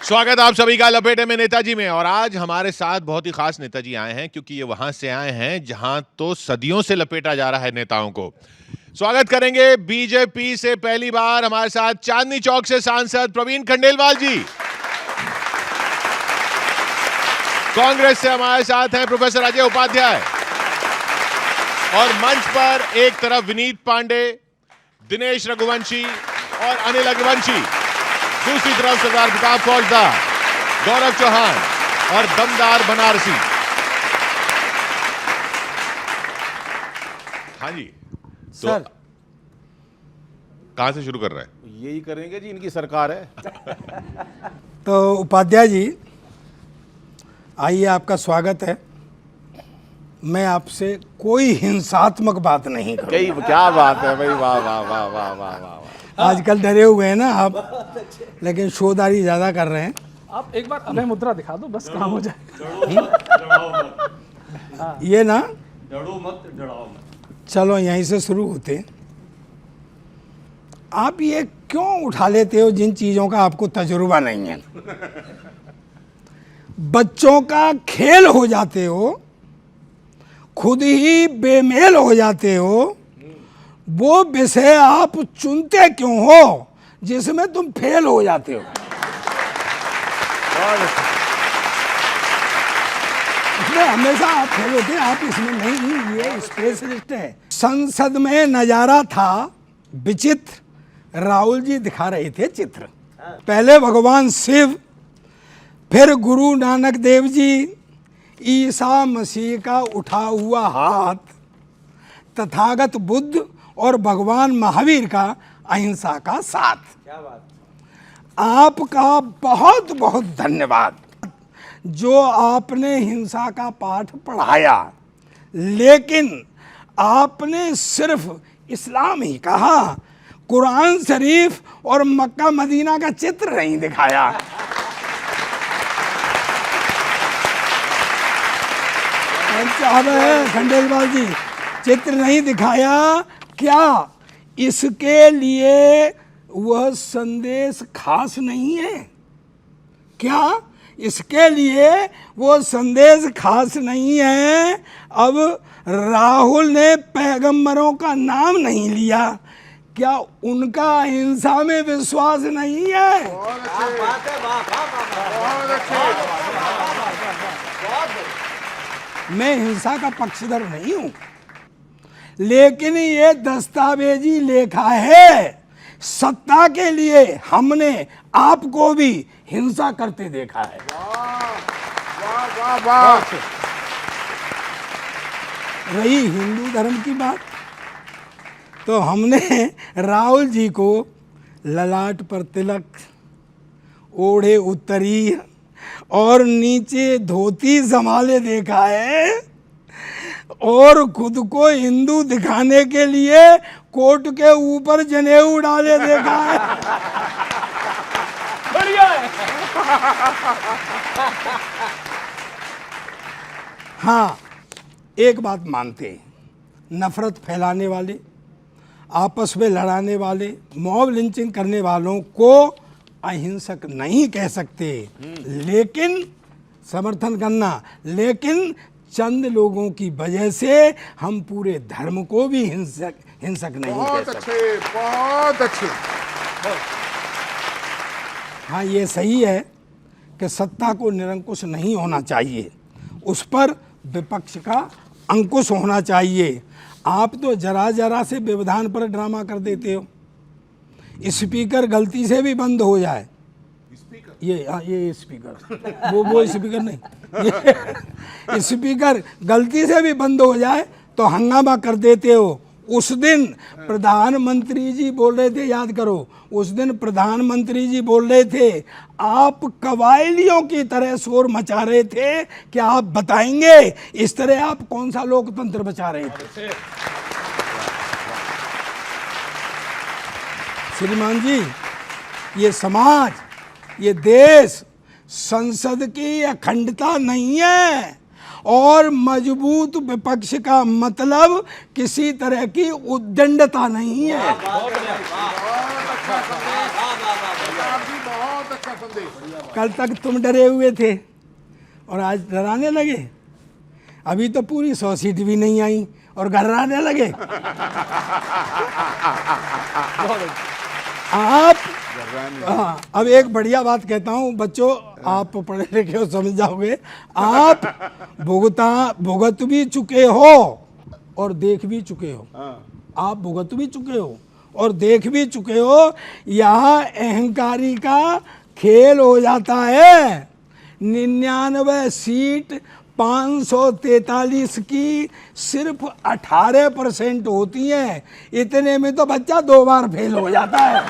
स्वागत आप सभी का लपेटे में नेताजी में। और आज हमारे साथ बहुत ही खास नेताजी आए हैं, क्योंकि ये वहां से आए हैं जहां तो सदियों से लपेटा जा रहा है नेताओं को। स्वागत करेंगे बीजेपी से पहली बार हमारे साथ चांदनी चौक से सांसद प्रवीण खंडेलवाल जी। कांग्रेस से हमारे साथ हैं प्रोफेसर अजय उपाध्याय। और मंच पर एक तरफ विनीत पांडे, दिनेश रघुवंशी और अनिल अग्रवंशी, दूसरी तरफ सरदार प्रताप फौजदार, गौरव चौहान और दमदार बनारसी। हाँ जी, तो सर कहां से शुरू कर रहे हैं? यही करेंगे जी, इनकी सरकार है। तो उपाध्याय जी, आइए, आपका स्वागत है। मैं आपसे कोई हिंसात्मक बात नहीं करूंगा। कई क्या बात है भाई, वाह वाह वाह वाह वाह वाह। आजकल डरे हुए हैं ना आप, लेकिन शोधारी ज्यादा कर रहे हैं। आप एक बार अभय मुद्रा दिखा दो, बस काम हो जाए। ये ना, डरो मत, डराओ मत। चलो यहीं से शुरू होते हैं। आप ये क्यों उठा लेते हो जिन चीजों का आपको तजुर्बा नहीं है? बच्चों का खेल हो जाते हो, खुद ही बेमेल हो जाते हो। वो विषय आप चुनते क्यों हो जिसमें तुम फेल हो जाते हो? इसमें हमेशा आप फेल होते हैं, आप इसमें नहीं। ये स्पेशलिस्ट है। संसद में नजारा था विचित्र, राहुल जी दिखा रहे थे चित्र। पहले भगवान शिव, फिर गुरु नानक देव जी, ईसा मसीह का उठा हुआ हाथ, तथागत बुद्ध और भगवान महावीर का अहिंसा का साथ। क्या बात। आपका बहुत बहुत धन्यवाद जो आपने हिंसा का पाठ पढ़ाया, लेकिन आपने सिर्फ इस्लाम ही कहा, कुरान शरीफ और मक्का मदीना का चित्र नहीं दिखाया। खंडेलवाल जी, चित्र नहीं दिखाया। क्या इसके लिए वह संदेश खास नहीं है? क्या इसके लिए वो संदेश खास नहीं है? अब राहुल ने पैगंबरों का नाम नहीं लिया, क्या उनका हिंसा में विश्वास नहीं है? मैं हिंसा का पक्षधर नहीं हूं, लेकिन ये दस्तावेजी लेखा है। सत्ता के लिए हमने आपको भी हिंसा करते देखा है। वाह वाह। रही हिंदू धर्म की बात, तो हमने राहुल जी को ललाट पर तिलक, ओढ़े उत्तरी और नीचे धोती संभाले देखा है, और खुद को हिंदू दिखाने के लिए कोट के ऊपर जनेऊ डाले देखा है। बढ़िया है। हाँ, एक बात मानते हैं, नफरत फैलाने वाले, आपस में लड़ाने वाले, मॉब लिंचिंग करने वालों को अहिंसक नहीं कह सकते, लेकिन समर्थन करना, लेकिन चंद लोगों की वजह से हम पूरे धर्म को भी हिंसक नहीं कह सकते। बहुत अच्छे। हाँ, ये सही है कि सत्ता को निरंकुश नहीं होना चाहिए, उस पर विपक्ष का अंकुश होना चाहिए। आप तो जरा जरा से व्यवधान पर ड्रामा कर देते हो। स्पीकर गलती से भी बंद हो जाए, ये स्पीकर, वो स्पीकर नहीं, ये स्पीकर गलती से भी बंद हो जाए तो हंगामा कर देते हो। उस दिन प्रधानमंत्री जी बोल रहे थे, याद करो, उस दिन प्रधानमंत्री जी बोल रहे थे, आप कबायलियों की तरह शोर मचा रहे थे। क्या आप बताएंगे इस तरह आप कौन सा लोकतंत्र बचा रहे थे? श्रीमान जी, ये समाज, ये देश, संसद की अखंडता नहीं है, और मजबूत विपक्ष का मतलब किसी तरह की उद्दंडता नहीं है। कल तक तुम डरे हुए थे और आज डराने लगे। अभी तो पूरी 100 सीट भी नहीं आई और घर्राने लगे। आप हाँ, अब एक बढ़िया बात कहता हूँ बच्चों, आप पढ़े लिखे हो, समझ जाओगे। आप भुगत भी चुके हो और देख भी चुके हो। आप भुगत भी चुके हो और देख भी चुके हो। यहाँ अहंकारी का खेल हो जाता है। 99 सीट 543 की सिर्फ 18% होती हैं। इतने में तो बच्चा 2 बार फेल हो जाता है।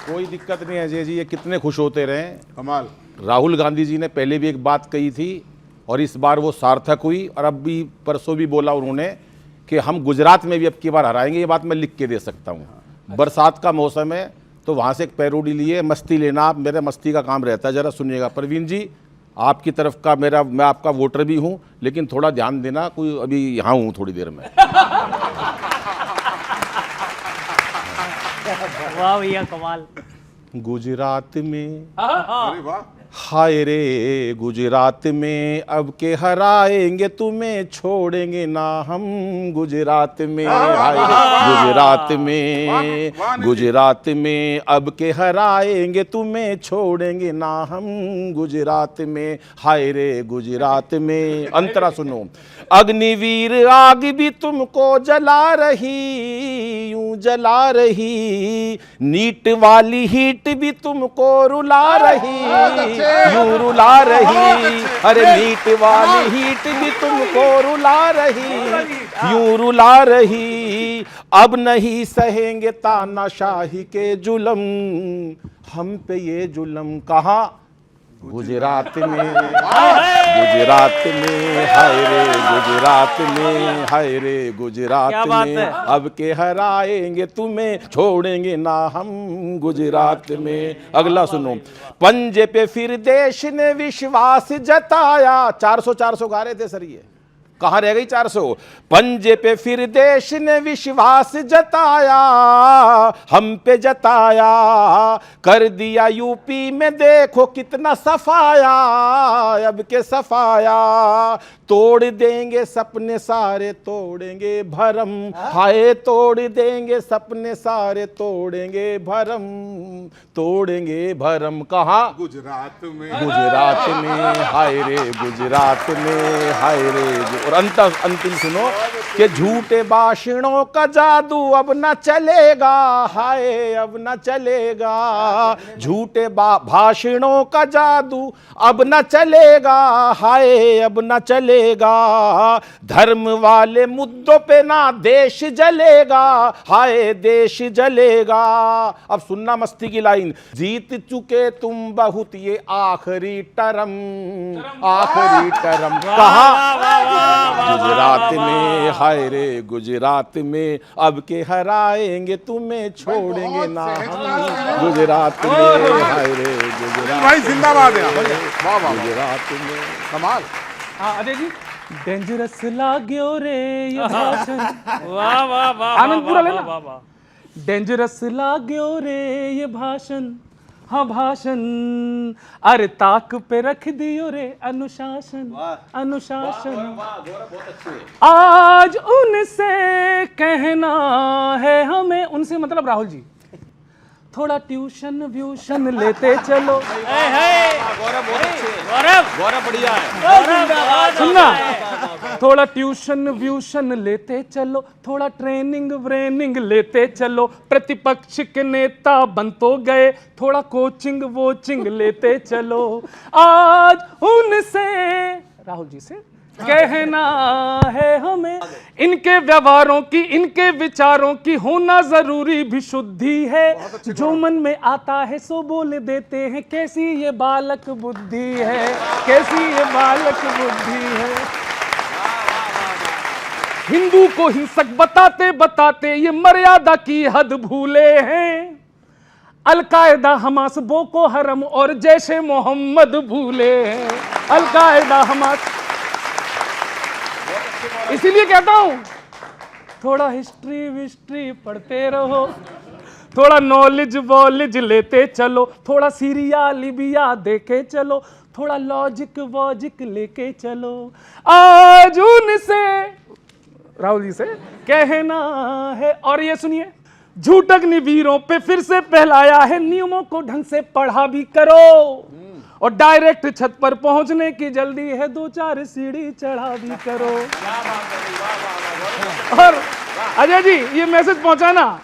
कोई दिक्कत नहीं है अजय जी, ये कितने खुश होते रहे। कमाल। राहुल गांधी जी ने पहले भी एक बात कही थी और इस बार वो सार्थक हुई, और अब भी परसों भी बोला उन्होंने कि हम गुजरात में भी अब की बार हराएंगे। ये बात मैं लिख के दे सकता हूँ। बरसात का मौसम है तो वहाँ से एक पैरोडी लिए, मस्ती लेना, आप मेरे मस्ती का काम रहता है, ज़रा सुनिएगा। प्रवीण जी, आपकी तरफ का मैं आपका वोटर भी हूँ, लेकिन थोड़ा ध्यान देना, कोई अभी यहाँ हूँ थोड़ी देर में। वाह भैया कमाल। गुजरात में हाय रे गुजरात में अब के हराएंगे तुम्हें, छोड़ेंगे ना हम गुजरात में। हाय रे गुजरात में, गुजरात में अब के हराएंगे तुम्हें, छोड़ेंगे ना हम गुजरात में। हाय रे गुजरात में। अंतरा सुनो। अग्निवीर आग भी तुमको जला रही, यूं जला रही, नीट वाली हीट भी तुमको रुला रही, यूं रुला रही। अरे नीट वाली हीट भी तुमको रुला रही, यूं रुला रही। अब नहीं सहेंगे तानाशाही के जुल्म, हम पे ये जुल्म। कहाँ? गुजरात में, गुजरात में। हाय रे गुजरात में, हाय रे गुजरात में अब के हराएंगे तुम्हें, छोड़ेंगे ना हम गुजरात में। अगला सुनो। पंजे पे फिर देश ने विश्वास जताया। 400 गा रहे थे सर, ये कहाँ रह गई 400? पंजे पे फिर देश ने विश्वास जताया, हम पे जताया, कर दिया यूपी में देखो कितना सफाया, अब के सफाया। तोड़ देंगे सपने सारे, तोड़ेंगे भरम। हाय तोड़ देंगे सपने सारे, तोड़ेंगे भरम, तोड़ेंगे भरम। कहाँ? गुजरात में, गुजरात में। हाय रे गुजरात में, हाय रे। और अंतिम सुनो कि झूठे भाषणों का जादू अब न चलेगा। हाय अब न चलेगा। झूठे भाषणों का जादू अब न चलेगा। हाय अब न चलेगा। धर्म वाले मुद्दों पे ना देश जलेगा। हाय देश जलेगा। अब सुनना मस्ती की लाइन। जीत चुके तुम बहुत ये आखिरी टर्म, आखिरी टर्म। कहाँ? गुजरात में। हाय रे गुजरात में अब के हराएंगे तुम्हें, छोड़ेंगे ना हम गुजरात में। हाय रे गुजरात भाई जिंदाबाद है। वाह वाह, गुजरात में। कमाल। हाँ अजय जी, डेंजरस लाग्यो रे ये भाषण। वाह वाह वाह। आनंद पूरा लेना। वाह वाह। डेंजरस लाग्यो रे ये भाषण, हाँ भाषण। अरे ताक पे रख दियो रे अनुशासन, अनुशासन। आज उनसे कहना है हमें, उनसे मतलब राहुल जी, थोड़ा ट्यूशन व्यूशन लेते चलो। गौरव बढ़िया है। सुनना, थोड़ा ट्यूशन व्यूशन लेते चलो, थोड़ा ट्रेनिंग व्रेनिंग लेते चलो। प्रतिपक्ष के नेता बन तो गए, थोड़ा कोचिंग वोचिंग लेते चलो। आज उनसे, राहुल जी से कहना है हमें, इनके व्यवहारों की, इनके विचारों की होना जरूरी भी शुद्धि है। जो मन में आता है सो बोल देते हैं, कैसी ये बालक बुद्धि है, कैसी ये बालक बुद्धि है। हिंदू को हिंसक बताते बताते ये मर्यादा की हद भूले हैं। अलकायदा, हमास, बोको हरम और जैशे मोहम्मद भूले हैं। Al Qaeda, Hamas. इसीलिए कहता हूं थोड़ा हिस्ट्री विस्ट्री पढ़ते रहो, थोड़ा नॉलेज वॉलेज लेते चलो, थोड़ा सीरिया लिबिया देखे चलो, थोड़ा लॉजिक वॉजिक लेके चलो। आज उनसे राहुल जी से कहना है, और ये सुनिए, झूठ अग्निवीरों पे फिर से पहलाया है, नियमों को ढंग से पढ़ा भी करो, और डायरेक्ट छत पर पहुंचने की जल्दी है, 2-4 सीढ़ी चढ़ा भी करो। और अजय जी ये मैसेज पहुंचाना,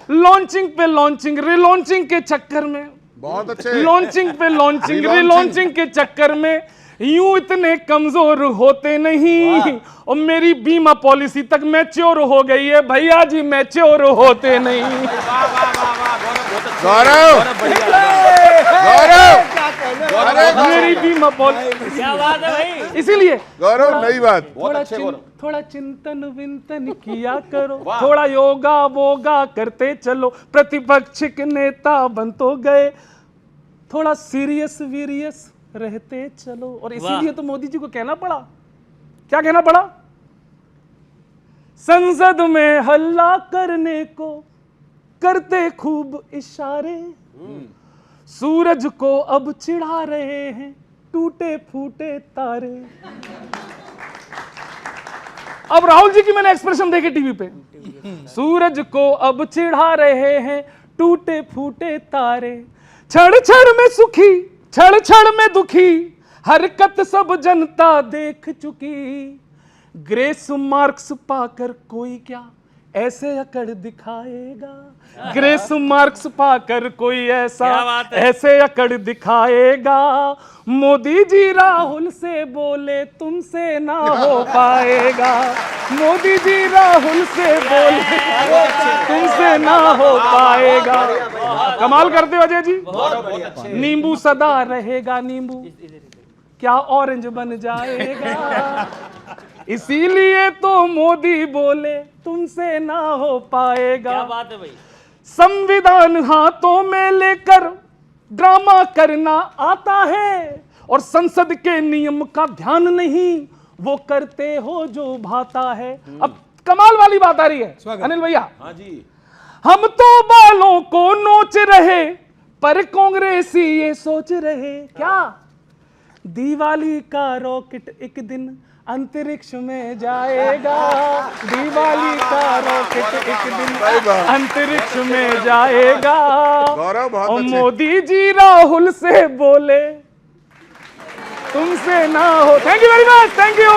लॉन्चिंग पे लॉन्चिंग रिलॉन्चिंग के चक्कर में, बहुत अच्छे। लॉन्चिंग पे लॉन्चिंग रिलॉन्चिंग के चक्कर में यूं इतने कमजोर होते नहीं, और मेरी बीमा पॉलिसी तक मैच्योर हो गई है, भैया जी मैच्योर होते नहीं। गौरव, गौरव, मेरी बीमा पॉलिसी, क्या बात है भाई। इसीलिए गौरव, नई बात। थोड़ा चिंतन विंतन किया करो, थोड़ा योगा वोगा करते चलो, प्रतिपक्ष के नेता बन तो गए, थोड़ा सीरियस वीरियस रहते चलो। और इसीलिए तो मोदी जी को कहना पड़ा, क्या कहना पड़ा, संसद में हल्ला करने को करते खूब इशारे, सूरज को अब चिढ़ा रहे हैं टूटे फूटे तारे। अब राहुल जी की मैंने एक्सप्रेशन देखे टीवी पे, सूरज को अब चिढ़ा रहे हैं टूटे फूटे तारे, क्षण क्षण में सुखी क्षण क्षण में दुखी, हरकत सब जनता देख चुकी, ग्रेस मार्क्स पाकर कोई क्या ऐसे अकड़ दिखाएगा, ग्रेस मार्क्स पाकर कोई ऐसे अकड़ दिखाएगा, मोदी जी राहुल से बोले तुमसे ना हो पाएगा, मोदी जी राहुल से बोले तुमसे ना हो पाएगा। कमाल करते हो अजय जी। नींबू सदा रहेगा नींबू, क्या ऑरेंज बन जाएगा, इसीलिए तो मोदी बोले तुमसे ना हो पाएगा। क्या बात है भाई। संविधान हाथों में लेकर ड्रामा करना आता है, और संसद के नियम का ध्यान नहीं, वो करते हो जो भाता है। अब कमाल वाली बात आ रही है अनिल भैया। हाँ जी। हम तो बालों को नोच रहे, पर कांग्रेसी ये सोच रहे क्या, दिवाली का रॉकेट एक दिन अंतरिक्ष में जाएगा, दिवाली का रॉकेट एक दिन अंतरिक्ष में जाएगा। गौरव, बहुत और अच्छे। मोदी जी राहुल से बोले तुमसे ना हो। Thank you very much, thank you,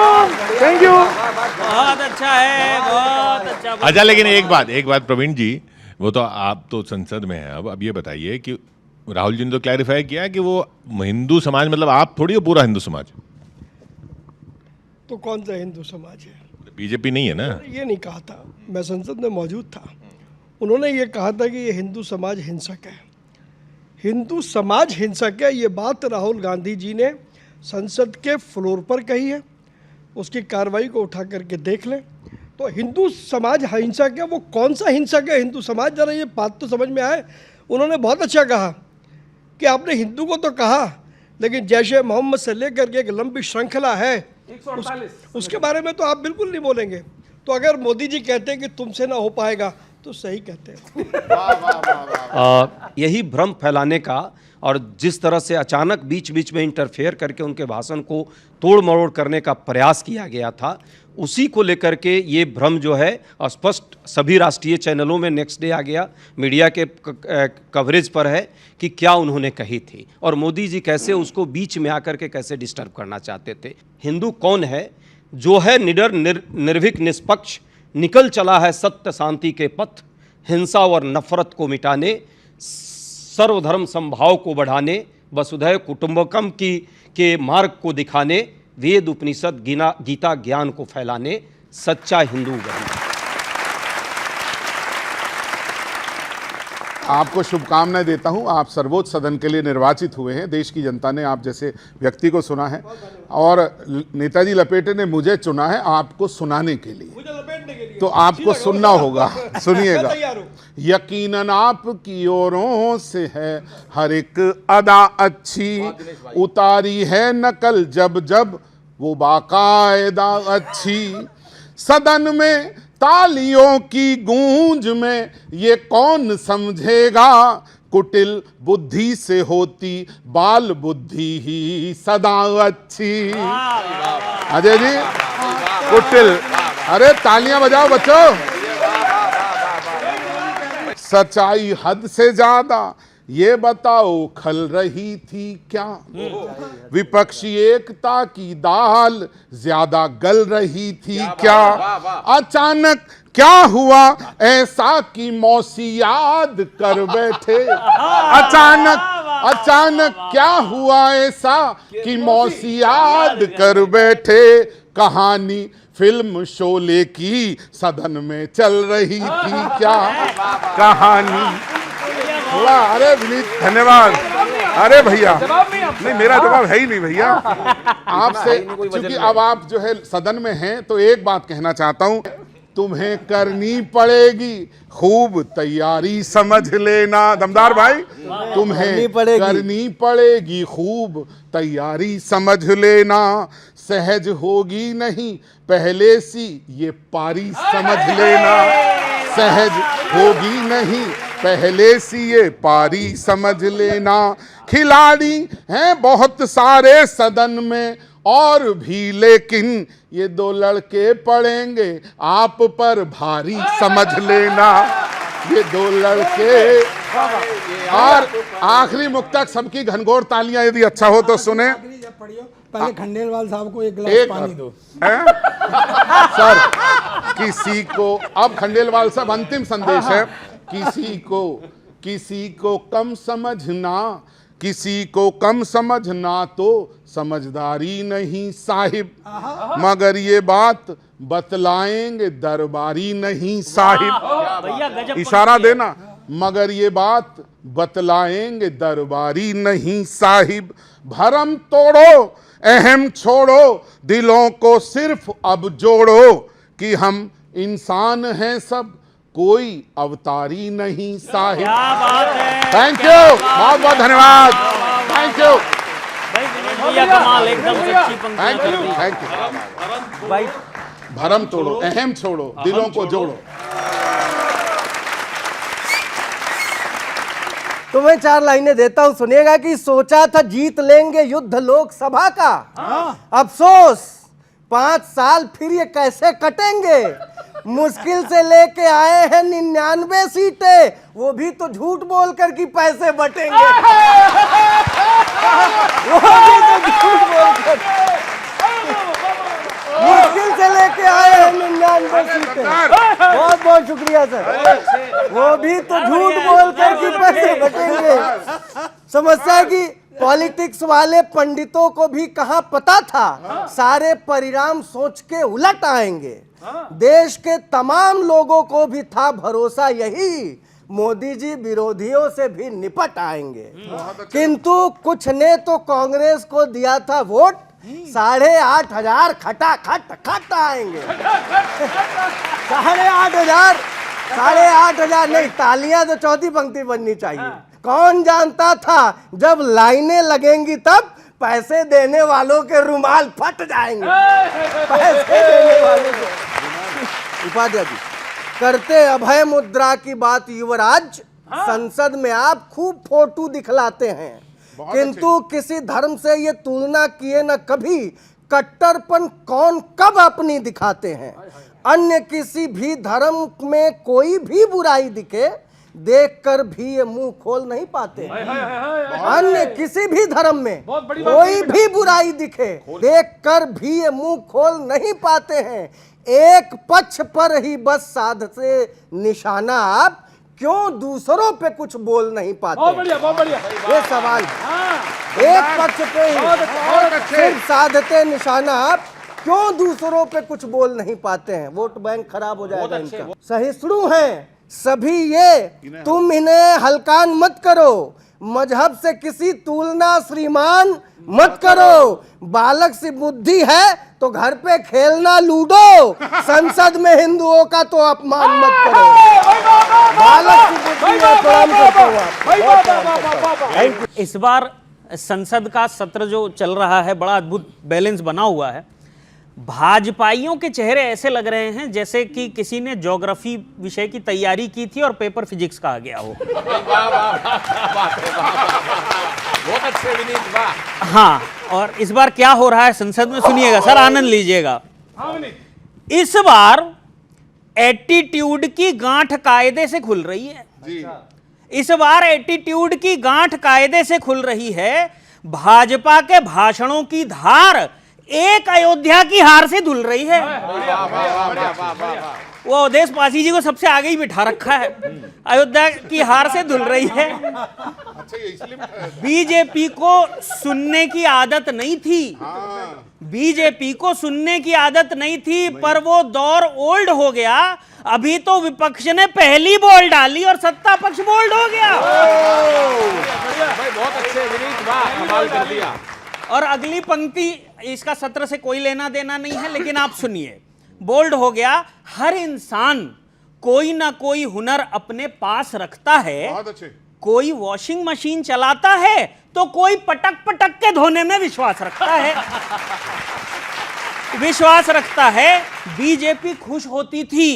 thank you. बहुत अच्छा है, बहुत अच्छा। अच्छा, लेकिन एक बात प्रवीण जी, वो तो आप तो संसद में हैं, अब ये बताइए कि राहुल जी ने तो क्लैरिफाई किया कि वो हिंदू समाज, मतलब आप थोड़ी हो पूरा हिंदू समाज, तो कौन सा हिंदू समाज है? बीजेपी नहीं है ना। ये नहीं कहा था, मैं संसद में मौजूद था, उन्होंने ये कहा था कि ये हिंदू समाज हिंसक है, हिंदू समाज हिंसक है। ये बात राहुल गांधी जी ने संसद के फ्लोर पर कही है, उसकी कार्रवाई को उठा करके देख लें। तो हिंदू समाज हिंसक है, वो कौन सा हिंसक है हिंदू समाज, जरा ये बात तो समझ में आए। उन्होंने बहुत अच्छा कहा कि आपने हिंदू को तो कहा, लेकिन जैसे मोहम्मद से लेकर के एक लंबी श्रृंखला है, उसके बारे में तो आप बिल्कुल नहीं बोलेंगे। तो अगर मोदी जी कहते हैं कि तुमसे ना हो पाएगा, तो सही कहते हैं। यही भ्रम फैलाने का, और जिस तरह से अचानक बीच बीच में इंटरफेयर करके उनके भाषण को तोड़ मरोड़ करने का प्रयास किया गया था, उसी को लेकर के ये भ्रम जो है स्पष्ट सभी राष्ट्रीय चैनलों में नेक्स्ट डे आ गया, मीडिया के कवरेज पर है कि क्या उन्होंने कही थी, और मोदी जी कैसे उसको बीच में आकर के कैसे डिस्टर्ब करना चाहते थे। हिंदू कौन है? जो है निडर निर्भीक निष्पक्ष, निकल चला है सत्य शांति के पथ, हिंसा और नफरत को मिटाने, सर्वधर्म समभाव को बढ़ाने, वसुधैव कुटुंबकम के मार्ग को दिखाने, वेद उपनिषद गीता ज्ञान को फैलाने, सच्चा हिंदू वही। आपको शुभकामनाएं देता हूं। आप सर्वोच्च सदन के लिए निर्वाचित हुए हैं। देश की जनता ने आप जैसे व्यक्ति को सुना है, और नेताजी लपेटे ने मुझे चुना है आपको सुनाने के लिए, तो आपको सुनना होगा। सुनिएगा। यकीनन आपकी ओरों से है हर एक अदा अच्छी, उतारी है नकल जब जब वो बाकायदा अच्छी, सदन में तालियों की गूंज में ये कौन समझेगा, कुटिल बुद्धि से होती बाल बुद्धि ही सदा अच्छी। अजय जी कुटिल, अरे तालियां बजाओ बच्चों। सच्चाई हद से ज्यादा ये बताओ खल रही थी क्या, विपक्षी एकता की दाल ज्यादा गल रही थी क्या, अचानक क्या हुआ ऐसा कि मौसी याद कर बैठे, अचानक क्या हुआ ऐसा कि मौसी याद कर बैठे, कहानी फिल्म शोले की सदन में चल रही थी क्या, कहानी थोड़ा। अरे विनीत धन्यवाद। अरे भैया नहीं, मेरा जवाब है ही नहीं भैया आपसे, क्योंकि अब आप जो है सदन में हैं, तो एक बात कहना चाहता हूं, तुम्हें करनी पड़ेगी खूब तैयारी समझ लेना। दमदार भाई, तुम्हें करनी पड़ेगी खूब तैयारी समझ लेना, सहज होगी नहीं पहले सी ये पारी समझ लेना, सहज होगी नहीं पहले सी ये पारी समझ लेना, खिलाड़ी हैं बहुत सारे सदन में और भी, लेकिन ये दो लड़के पड़ेंगे आप पर भारी समझ लेना, ये दो लड़के। और आखिरी मुक्तक, सबकी घनघोर तालियां यदि अच्छा हो तो सुने। पहले खंडेलवाल साहब को एक गिलास पानी दो। सर किसी को, अब खंडेलवाल साहब अंतिम संदेश है, किसी को कम समझना, किसी को कम समझना तो समझदारी नहीं साहिब, मगर ये बात बतलाएंगे दरबारी नहीं साहिब, इशारा देना, मगर ये बात बतलाएंगे दरबारी नहीं साहिब, भरम तोड़ो अहम छोड़ो दिलों को सिर्फ अब जोड़ो, कि हम इंसान हैं सब कोई अवतारी नहीं साहिब। क्या बात है, थैंक यू, बहुत बहुत धन्यवाद, थैंक यू भाई विनीत भैया, कमाल, एकदम सच्ची पंक्तियां कर दी। Thank you. भाई भरम तोड़ो अहम छोड़ो दिलों को जोड़ो। तुम्हें 4 लाइनें देता हूं, सुनिएगा कि सोचा था जीत लेंगे युद्ध लोकसभा का, अफसोस 5 साल फिर ये कैसे कटेंगे, मुश्किल से लेके आए हैं 99 सीटें, वो भी तो झूठ बोलकर कि पैसे बटेंगे, वो भी तो झूठ बोलकर, मुश्किल से लेके आए हैं 99 सीटें। बहुत बहुत शुक्रिया सर, वो भी तो झूठ बोलकर कि पैसे बटेंगे। समस्या है कि पॉलिटिक्स वाले पंडितों को भी कहां पता था सारे परिणाम सोच के उलट आएंगे, देश के तमाम लोगों को भी था भरोसा यही मोदी जी विरोधियों से भी निपट आएंगे, किंतु कुछ ने तो कांग्रेस को दिया था वोट, 8,500 खट आएंगे। 8,500 नहीं, तालियां तो चौथी पंक्ति बननी चाहिए। कौन जानता था जब लाइनें लगेंगी तब पैसे देने वालों के रुमाल फट जाएंगे, पैसे देने वालों के। उपाध्याय जी करते अभय मुद्रा की बात युवराज, संसद में आप खूब फोटो दिखलाते हैं, किंतु किसी धर्म से ये तुलना किए न कभी, कट्टरपन कौन कब अपनी दिखाते हैं, अन्य किसी भी धर्म में कोई भी बुराई दिखे देखकर भी ये मुंह खोल नहीं पाते, अन्य किसी भी धर्म में कोई भी बुराई दिखे देखकर भी ये मुंह खोल नहीं पाते हैं, एक पक्ष पर ही बस साधते निशाना आप, क्यों दूसरों पे कुछ बोल नहीं पाते। बहुत बढ़िया ये सवाल, एक पक्ष पे ही सिर्फ साधते निशाना आप, क्यों दूसरों पे कुछ बोल नहीं पाते हैं, वोट बैंक खराब हो जाएगा इनका। सहिष्णु हैं सभी ये, तुम इन्हें हल्कान मत करो, मजहब से किसी तुलना श्रीमान मत करो, बालक सी बुद्धि है तो घर पे खेलना लूडो, संसद में हिंदुओं का तो अपमान मत करो, बालक सी बुद्धि है, प्रणाम करता हूं। इस बार संसद का सत्र जो चल रहा है बड़ा अद्भुत बैलेंस बना हुआ है। भाजपाइयों के चेहरे ऐसे लग रहे हैं जैसे कि किसी ने ज्योग्राफी विषय की तैयारी की थी और पेपर फिजिक्स का आ गया हो। बहुत अच्छे विनीत, वाह। हाँ, और इस बार क्या हो रहा है संसद में सुनिएगा सर, आनंद लीजिएगा। इस बार एटीट्यूड की गांठ कायदे से खुल रही है। इस बार एटीट्यूड की गांठ कायदे से खुल रही है। भाजपा के भाषणों की धार एक अयोध्या की हार से धुल रही है। वो अवधेश पासी जी को सबसे आगे ही बिठा रखा है, अयोध्या की हार से धुल रही है। बीजेपी को सुनने की आदत नहीं थी, बीजेपी को सुनने की आदत नहीं थी, पर वो दौर ओल्ड हो गया। अभी तो विपक्ष ने पहली बॉल डाली और सत्ता पक्ष बोल्ड हो गया। भाई बहुत अच्छे विनीत, वाह, कमाल कर दिया। और अगली पंक्ति, इसका सत्र से कोई लेना देना नहीं है, लेकिन आप सुनिए। बोल्ड हो गया, हर इंसान कोई ना कोई हुनर अपने पास रखता है। बहुत अच्छे। कोई वॉशिंग मशीन चलाता है तो कोई पटक पटक के धोने में विश्वास रखता है। विश्वास रखता है। बीजेपी खुश होती थी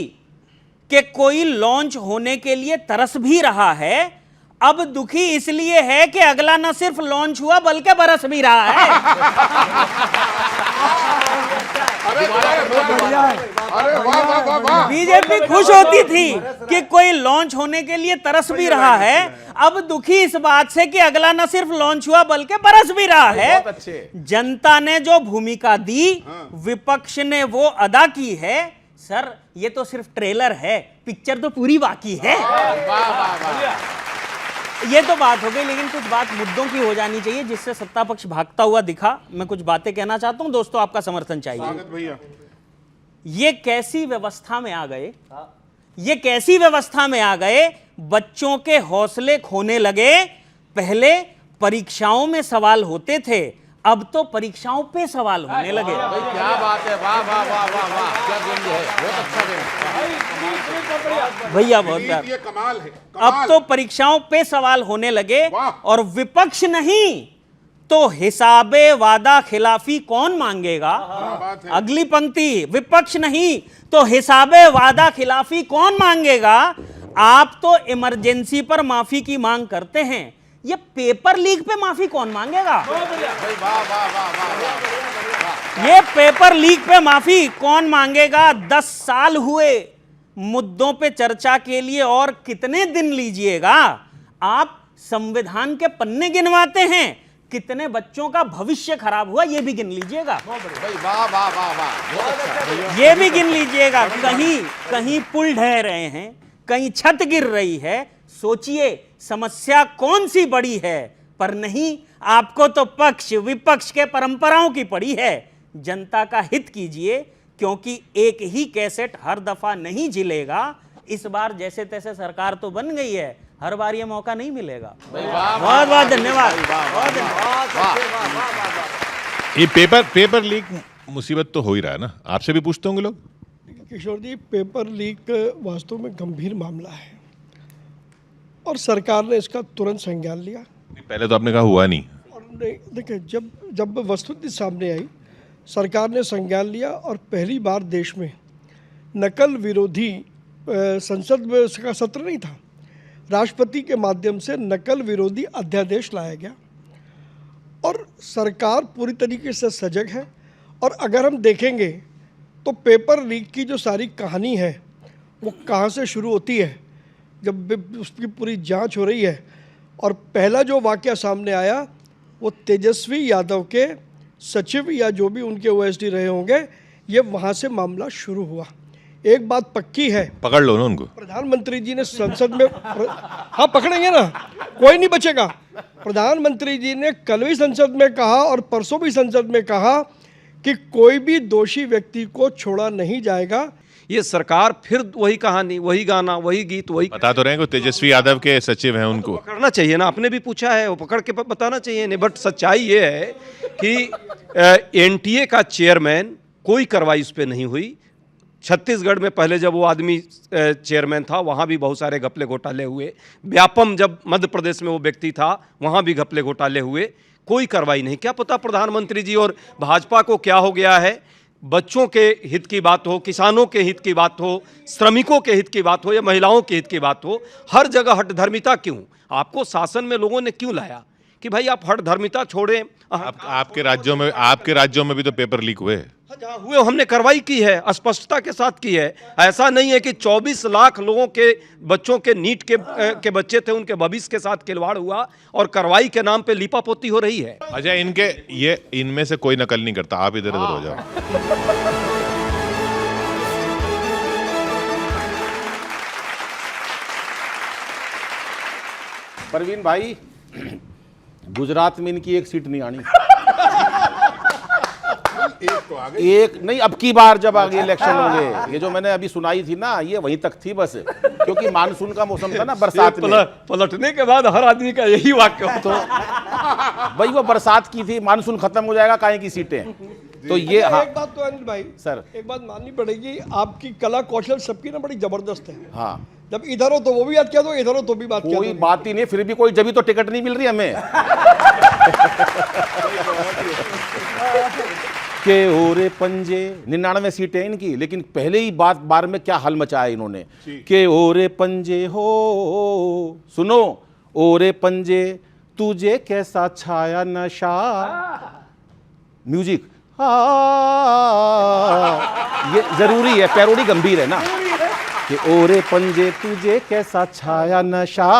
कि कोई लॉन्च होने के लिए तरस भी रहा है, अब दुखी इसलिए है कि अगला न सिर्फ लॉन्च हुआ बल्कि बरस भी रहा है। बीजेपी खुश होती थी कि कोई लॉन्च होने के लिए तरस भी रहा है, अब दुखी इस बात से कि अगला न सिर्फ लॉन्च हुआ बल्कि बरस भी रहा है। जनता ने जो भूमिका दी, विपक्ष ने वो अदा की है। सर, ये तो सिर्फ ट्रेलर है, पिक्चर तो पूरी बाकी है। ये तो बात हो गई, लेकिन कुछ बात मुद्दों की हो जानी चाहिए जिससे सत्ता पक्ष भागता हुआ दिखा। मैं कुछ बातें कहना चाहता हूं, दोस्तों आपका समर्थन चाहिए। ये कैसी व्यवस्था में आ गए, ये कैसी व्यवस्था में आ गए, बच्चों के हौसले खोने लगे। पहले परीक्षाओं में सवाल होते थे, अब तो परीक्षाओं पे सवाल होने लगे। क्या बात है, वाह वाह वाह वाह वाह, क्या व्यंग है, बहुत अच्छा व्यंग भैया, बहुत प्यार। ये कमाल है, अब तो परीक्षाओं पे सवाल होने लगे, और विपक्ष नहीं तो हिसाबे वादा खिलाफी कौन मांगेगा। अगली पंक्ति, विपक्ष नहीं तो हिसाबे वादा खिलाफी कौन मांगेगा। आप तो इमरजेंसी पर माफी की मांग करते हैं, ये पेपर लीक पे माफी कौन मांगेगा। ये पेपर लीक पे माफी कौन मांगेगा। 10 साल हुए मुद्दों पे चर्चा के लिए, और कितने दिन लीजिएगा। आप संविधान के पन्ने गिनवाते हैं, कितने बच्चों का भविष्य खराब हुआ ये भी गिन लीजिएगा। ये भी गिन लीजिएगा। कहीं पुल ढह रहे हैं, कहीं छत गिर रही है। सोचिए समस्या कौन सी बड़ी है, पर नहीं, आपको तो पक्ष विपक्ष के परंपराओं की पड़ी है। जनता का हित कीजिए, क्योंकि एक ही कैसेट हर दफा नहीं जिलेगा। इस बार जैसे तैसे सरकार तो बन गई है, हर बार ये मौका नहीं मिलेगा। बहुत बहुत धन्यवाद। ये पेपर लीक मुसीबत तो हो ही रहा है ना, आपसे भी पूछते होंगे लोग। किशोर जी, पेपर लीक वास्तव में गंभीर मामला है और सरकार ने इसका तुरंत संज्ञान लिया। पहले तो आपने कहा हुआ नहीं, और देखिए, जब वस्तुस्थिति सामने आई, सरकार ने संज्ञान लिया और पहली बार देश में नकल विरोधी संसद में उसका सत्र नहीं था, राष्ट्रपति के माध्यम से नकल विरोधी अध्यादेश लाया गया और सरकार पूरी तरीके से सजग है। और अगर हम देखेंगे तो पेपर लीक की जो सारी कहानी है वो कहाँ से शुरू होती है, जब उसकी पूरी जांच हो रही है। और पहला जो वाक़या सामने आया वो तेजस्वी यादव के सचिव या जो भी उनके ओएसडी रहे होंगे, ये वहाँ से मामला शुरू हुआ। एक बात पक्की है, पकड़ लो ना उनको। प्रधानमंत्री जी ने संसद में हाँ पकड़ेंगे ना, कोई नहीं बचेगा। प्रधानमंत्री जी ने कल भी संसद में कहा और परसों भी संसद में कहा कि कोई भी दोषी व्यक्ति को छोड़ा नहीं जाएगा। ये सरकार फिर वही कहानी, वही गाना, वही गीत, वही बता तो रहे हैं, तेजस्वी यादव के सचिव हैं, उनको पकड़ना चाहिए ना। आपने भी पूछा है, वो पकड़ के बताना चाहिए नहीं। बट सच्चाई ये है कि एनटीए का चेयरमैन, कोई कार्रवाई उस पर नहीं हुई। छत्तीसगढ़ में पहले जब वो आदमी चेयरमैन था, वहाँ भी बहुत सारे घपले घोटाले हुए। व्यापम जब मध्य प्रदेश में वो व्यक्ति था, वहाँ भी घपले घोटाले हुए, कोई कार्रवाई नहीं। क्या पता प्रधानमंत्री जी और भाजपा को क्या हो गया है बच्चों के हित की बात हो, किसानों के हित की बात हो, श्रमिकों के हित की बात हो या महिलाओं के हित की बात हो, हर जगह हठधर्मिता क्यों? आपको शासन में लोगों ने क्यों लाया कि भाई आप हठधर्मिता छोड़ें? आपके राज्यों में भी तो पेपर लीक हुए। जहाँ हुए हमने कार्रवाई की है, स्पष्टता के साथ की है। ऐसा नहीं है कि 24 लाख लोगों के बच्चों के नीट के बच्चे थे, उनके भविष्य के साथ खिलवाड़ हुआ और कार्रवाई के नाम पे लिपापोती हो रही है। अजय, इनमें से कोई नकल नहीं करता, आप इधर उधर हो जाओ। परवीन भाई, गुजरात में इनकी एक सीट नहीं आनी। एक नहीं, अब की बार जब आगे इलेक्शन होंगे, ये जो मैंने अभी सुनाई थी ना, ये वहीं तक थी बस, क्योंकि मानसून का मौसम था ना, बरसात में। पलटने के बाद हर आदमी का यही वाक्य तो भाई वो बरसात की थी, मानसून खत्म हो जाएगा, काहे की सीटें। तो ये हाँ, एक बात तो अनिल भाई सर, एक बात माननी पड़ेगी, आपकी कला कौशल सबकी ना बड़ी जबरदस्त है। हाँ, जब इधर हो तो वो भी बात किया दो, इधर हो तो भी बात किया कोई दो। बात ही नहीं, फिर भी कोई जब तो टिकट नहीं मिल रही हमें। के ओरे पंजे, 99 सीटें इनकी, लेकिन पहले ही बार में क्या हल मचाया इन्होंने। के ओरे पंजे हो, सुनो, ओरे पंजे तुझे कैसा छाया नशा, म्यूजिक, ये जरूरी है, पैरोडी गंभीर है ना। कि ओरे पंजे तुझे कैसा छाया नशा,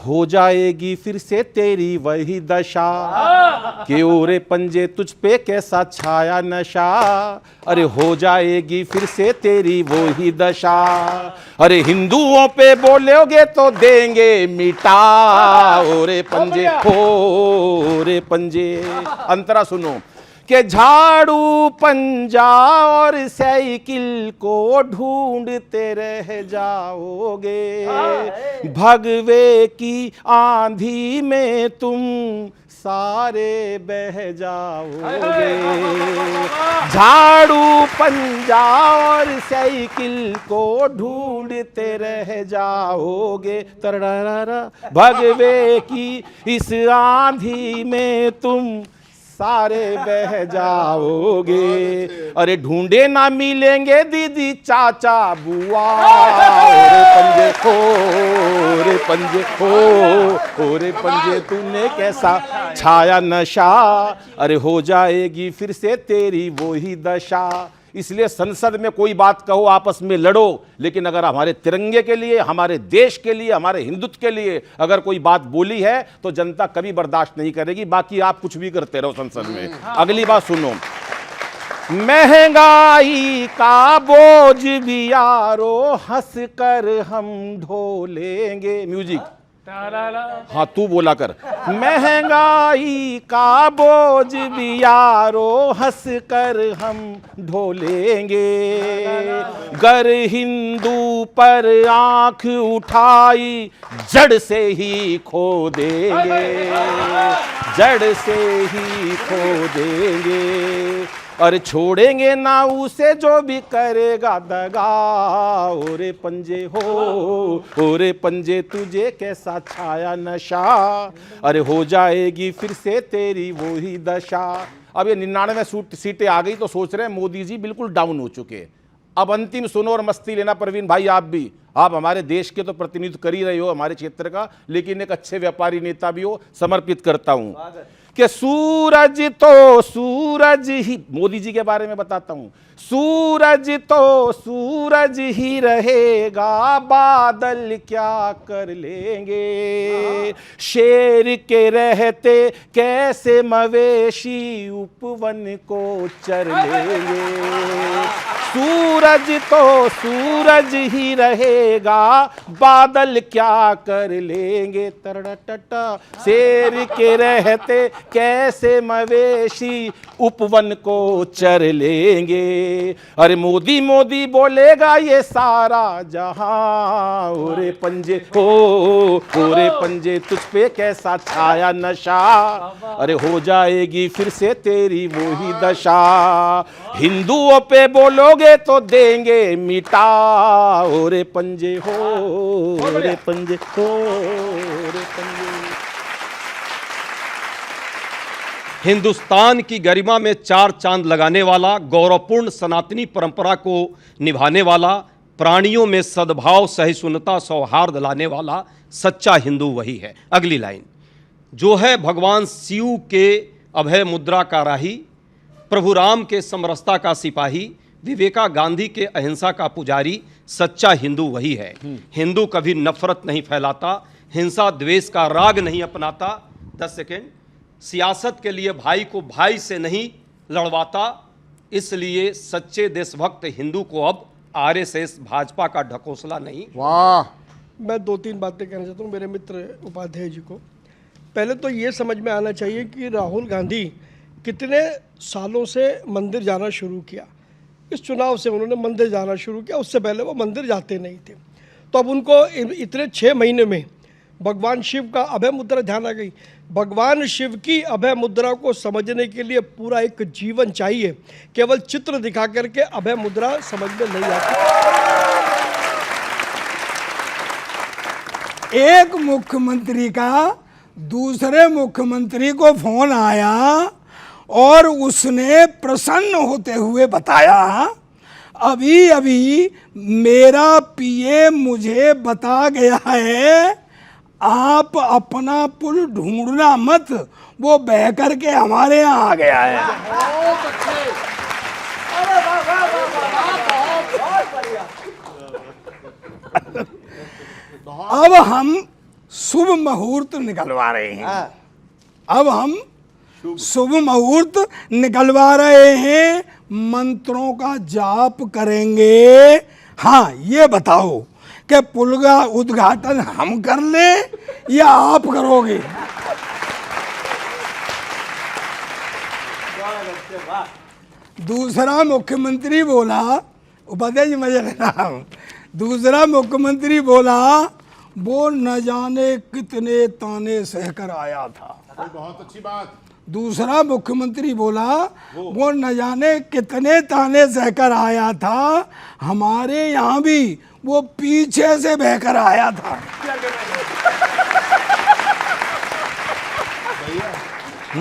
हो जाएगी फिर से तेरी वही दशा। कि ओरे पंजे तुझ पे कैसा छाया नशा, अरे हो जाएगी फिर से तेरी वही दशा। अरे हिंदुओं पे बोलोगे तो देंगे मिटा, ओरे पंजे हो, ओरे पंजे। अंतरा सुनो, कि झाड़ू पंजा और साइकिल को ढूंढते रह जाओगे, भगवे की आंधी में तुम सारे बह जाओगे। झाड़ू पंजा और साइकिल को ढूंढते रह जाओगे, तरड़ारा, भगवे की इस आंधी में तुम सारे बह जाओगे। अरे ढूंढे ना मिलेंगे दीदी चाचा बुआ, ओरे पंजे हो, ओरे पंजे हो, ओरे पंजे तूने कैसा छाया नशा, अरे हो जाएगी फिर से तेरी वो ही दशा। इसलिए संसद में कोई बात कहो, आपस में लड़ो, लेकिन अगर हमारे तिरंगे के लिए, हमारे देश के लिए, हमारे हिंदुत्व के लिए अगर कोई बात बोली है तो जनता कभी बर्दाश्त नहीं करेगी। बाकी आप कुछ भी करते रहो संसद में। अगली बात सुनो, महंगाई का बोझ भी यारो हंस कर हम ढोलेंगे, म्यूजिक, हाँ तू बोला कर। महंगाई का बोझ भी यारो हंस कर हम ढोलेंगे, गर हिंदू पर आंख उठाई जड़ से ही खो देंगे, जड़ से ही खो देंगे। और छोड़ेंगे ना उसे जो भी करेगा दगा, ओरे पंजे हो, ओरे पंजे तुझे कैसा छाया नशा, अरे हो जाएगी फिर से तेरी वो ही दशा। अब ये 99 सीटें आ गई तो सोच रहे हैं मोदी जी बिल्कुल डाउन हो चुके। अब अंतिम सुनो और मस्ती लेना परवीन भाई, आप भी, आप हमारे देश के तो प्रतिनिधित्व कर ही रहे हो, हमारे क्षेत्र का, लेकिन एक अच्छे व्यापारी नेता भी हो, समर्पित करता हूं कि सूरज तो सूरज ही, मोदी जी के बारे में बताता हूं, सूरज तो सूरज ही रहेगा, बादल क्या कर लेंगे, शेर के रहते कैसे मवेशी उपवन को चर लेंगे। सूरज तो सूरज ही रहेगा, बादल क्या कर लेंगे, तरटटा, शेर के रहते कैसे मवेशी उपवन को चर लेंगे। अरे मोदी मोदी बोलेगा ये सारा जहां, ओरे पंजे हो, ओरे पंजे तुझ पे कैसा छाया नशा, अरे हो जाएगी फिर से तेरी वो ही दशा। हिंदुओं पे बोलोगे तो देंगे मिटा, ओरे पंजे हो, ओरे पंजे हो, ओरे पंजे। हिंदुस्तान की गरिमा में चार चांद लगाने वाला, गौरवपूर्ण सनातनी परंपरा को निभाने वाला, प्राणियों में सद्भाव, सहिष्णुता, सौहार्द लाने वाला सच्चा हिंदू वही है। अगली लाइन, जो है भगवान शिव के अभय मुद्रा का राही, प्रभु राम के समरसता का सिपाही, विवेका गांधी के अहिंसा का पुजारी, सच्चा हिंदू वही है। हिंदू कभी नफरत नहीं फैलाता, हिंसा द्वेष का राग नहीं अपनाता। 10 सेकेंड, सियासत के लिए भाई को भाई से नहीं लड़वाता, इसलिए सच्चे देशभक्त हिंदू को अब आरएसएस भाजपा का ढकोसला नहीं। वाह, मैं 2-3 बातें कहना चाहता हूँ मेरे मित्र उपाध्याय जी को। पहले तो ये समझ में आना चाहिए कि राहुल गांधी कितने सालों से मंदिर जाना शुरू किया। इस चुनाव से उन्होंने मंदिर जाना शुरू किया, उससे पहले वो मंदिर जाते नहीं थे। तो अब उनको इतने 6 महीने में भगवान शिव का अभय मुद्रा ध्यान आ गई। भगवान शिव की अभय मुद्रा को समझने के लिए पूरा एक जीवन चाहिए, केवल चित्र दिखा करके अभय मुद्रा समझ में नहीं आती। एक मुख्यमंत्री का दूसरे मुख्यमंत्री को फोन आया और उसने प्रसन्न होते हुए बताया, अभी अभी मेरा पीए मुझे बता गया है आप अपना पुल ढूंढना मत, वो बह करके हमारे यहाँ आ गया है। अब हम शुभ मुहूर्त निकलवा रहे हैं। अब हम शुभ मुहूर्त निकलवा रहे हैं, मंत्रों का जाप करेंगे। हाँ, ये बताओ कि पुल का उद्घाटन हम कर ले या आप करोगे? दूसरा मुख्यमंत्री बोला, उपाध्याय जी मजे ले रहा हूं, दूसरा मुख्यमंत्री बोला वो न जाने कितने ताने सहकर आया था। बहुत अच्छी बात। दूसरा मुख्यमंत्री बोला वो न जाने कितने ताने सहकर आया था, हमारे यहाँ भी वो पीछे से बहकर आया था।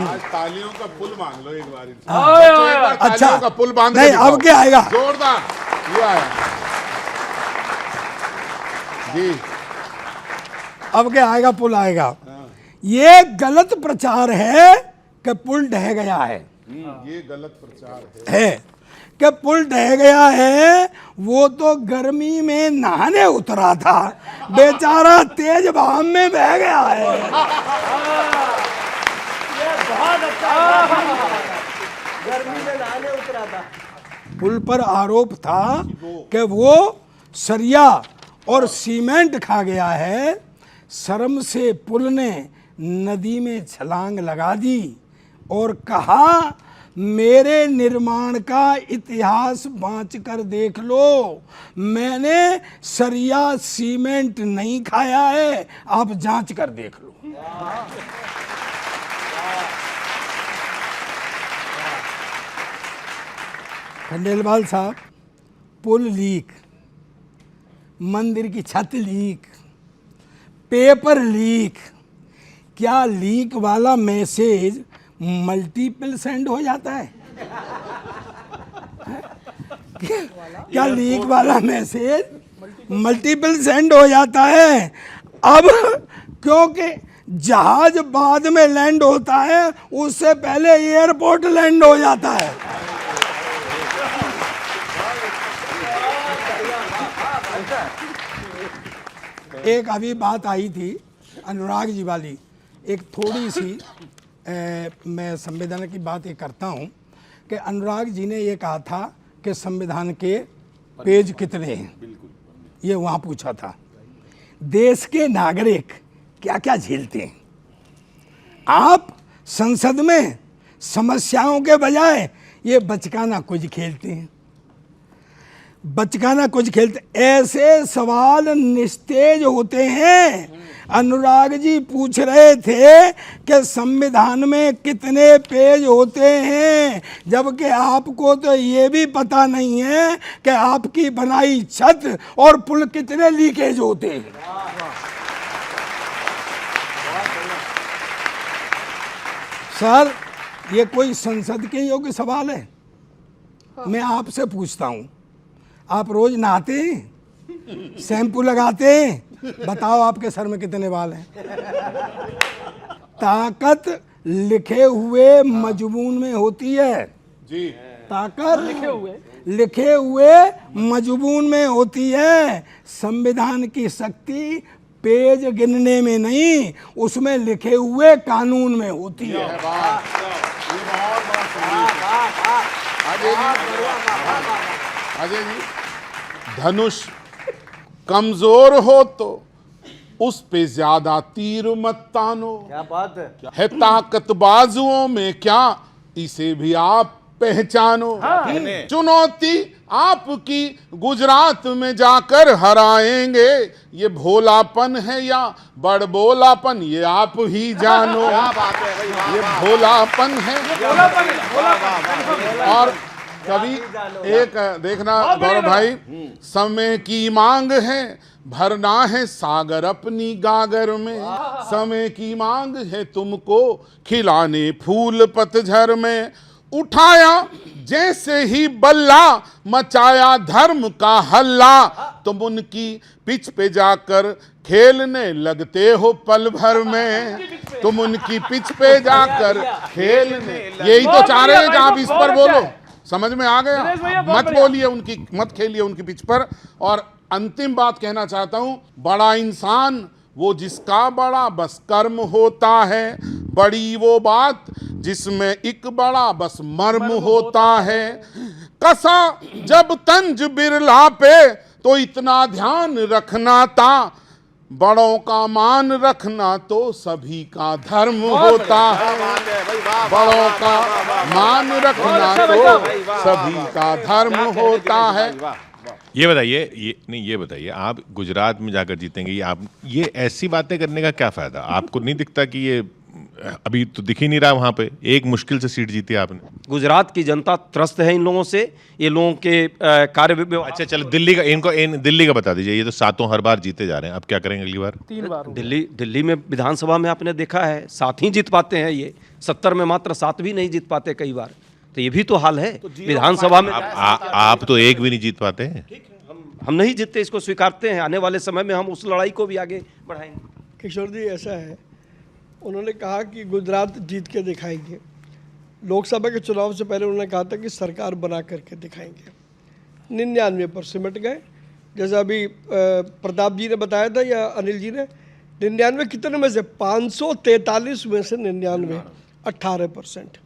आज तालियों का पुल मांग लो एक बार। अच्छा, तालियों का पुल बांध के नहीं, दिखाओ। अब क्या आएगा? जोरदार, ये आया जी। अब क्या आएगा? पुल आएगा। ये गलत प्रचार है कि पुल ढह गया है। ये गलत प्रचार है कि पुल ढह गया है। वो तो गर्मी में नहाने उतरा था, बेचारा तेज बहाव में बह गया है। गर्मी में नहाने उतरा था। पुल पर आरोप था कि वो सरिया और सीमेंट खा गया है। शर्म से पुल ने नदी में छलांग लगा दी और कहा, मेरे निर्माण का इतिहास बाँच कर देख लो, मैंने सरिया सीमेंट नहीं खाया है, आप जांच कर देख लो। खंडेलवाल साहब, पुल लीक, मंदिर की छत लीक, पेपर लीक, क्या लीक वाला मैसेज मल्टीपल सेंड हो जाता है? क्या लीक वाला मैसेज मल्टीपल सेंड हो जाता है? अब क्योंकि जहाज बाद में लैंड होता है, उससे पहले एयरपोर्ट लैंड हो जाता है। एक अभी बात आई थी अनुराग जी वाली, एक थोड़ी सी मैं संविधान की बात ये करता हूँ कि अनुराग जी ने ये कहा था कि संविधान के पेज कितने हैं, ये वहाँ पूछा था। देश के नागरिक क्या क्या झेलते हैं। आप संसद में समस्याओं के बजाय ये बचकाना कुछ खेलते हैं, बचकाना कुछ खेलते। ऐसे सवाल निस्तेज होते हैं। अनुराग जी पूछ रहे थे कि संविधान में कितने पेज होते हैं, जबकि आपको तो ये भी पता नहीं है कि आपकी बनाई छत और पुल कितने लीकेज होते हैं। सर, ये कोई संसद के योग्य सवाल है? मैं आपसे पूछता हूं, आप रोज नहाते हैं, शैम्पू लगाते हैं, बताओ आपके सर में कितने बाल हैं? ताकत लिखे हुए मजमून में होती है जी। ताकत लिखे हुए मजमून में होती है। संविधान की शक्ति पेज गिनने में नहीं, उसमें लिखे हुए कानून में होती है। अजय जी, धनुष कमजोर हो तो उस पे ज्यादा तीर मत तानो। क्या बात है ताकत बाजुओं में क्या, इसे भी आप पहचानो। चुनौती आपकी गुजरात में जाकर हराएंगे, ये भोलापन है या बड़बोलापन ये आप ही जानो। ये भोलापन है। और कभी एक देखना गौरव भाई, समय की मांग है, भरना है सागर अपनी गागर में। समय की मांग है तुमको खिलाने फूल पतझर में। उठाया जैसे ही बल्ला, मचाया धर्म का हल्ला, तुम उनकी पिच पे जाकर खेलने लगते हो पल भर में। तुम उनकी पिच पे जाकर खेलने, यही तो चाह रहे हैं कि आप इस पर बोलो। समझ में आ गया? मत बोलिए उनकी, मत खेलिए उनकी पिच पर। और अंतिम बात कहना चाहता हूं, बड़ा इंसान वो जिसका बड़ा बस कर्म होता है, बड़ी वो बात जिसमें एक बड़ा बस मर्म होता है। कसा जब तंज बिरला पे तो इतना ध्यान रखना था, बड़ों का मान रखना तो सभी का धर्म होता है। बड़ों का मान रखना तो सभी का धर्म होता है। ये बताइए, ये बताइए, आप गुजरात में जाकर जीतेंगे, ये ऐसी बातें करने का क्या फायदा? आपको नहीं दिखता कि ये अभी तो दिख ही नहीं रहा वहां पे? एक मुश्किल से सीट जीती आपने। गुजरात की जनता त्रस्त है इन लोगों से, ये लोगों के कार्य। अच्छा चलो दिल्ली का बता दीजिए। ये तो सातों हर बार जीते जा रहे हैं, अब क्या करेंगे अगली बार? 3 बार। दिल्ली में विधानसभा में आपने देखा है 7 ही जीत पाते हैं, ये 70 में मात्र 7 भी नहीं जीत पाते कई बार। तो ये भी तो हाल है विधानसभा में। आप तो एक भी नहीं जीत पाते हैं। हम नहीं जीतते, इसको स्वीकारते हैं। आने वाले समय में हम उस लड़ाई को भी आगे बढ़ाएंगे। किशोर जी, ऐसा है, उन्होंने कहा कि गुजरात जीत के दिखाएंगे। लोकसभा के चुनाव से पहले उन्होंने कहा था कि सरकार बना करके दिखाएंगे। 99 पर सिमट गए। जैसा अभी प्रताप जी ने बताया था या अनिल जी ने, 99 कितने में से? 543 में से 99, 18%।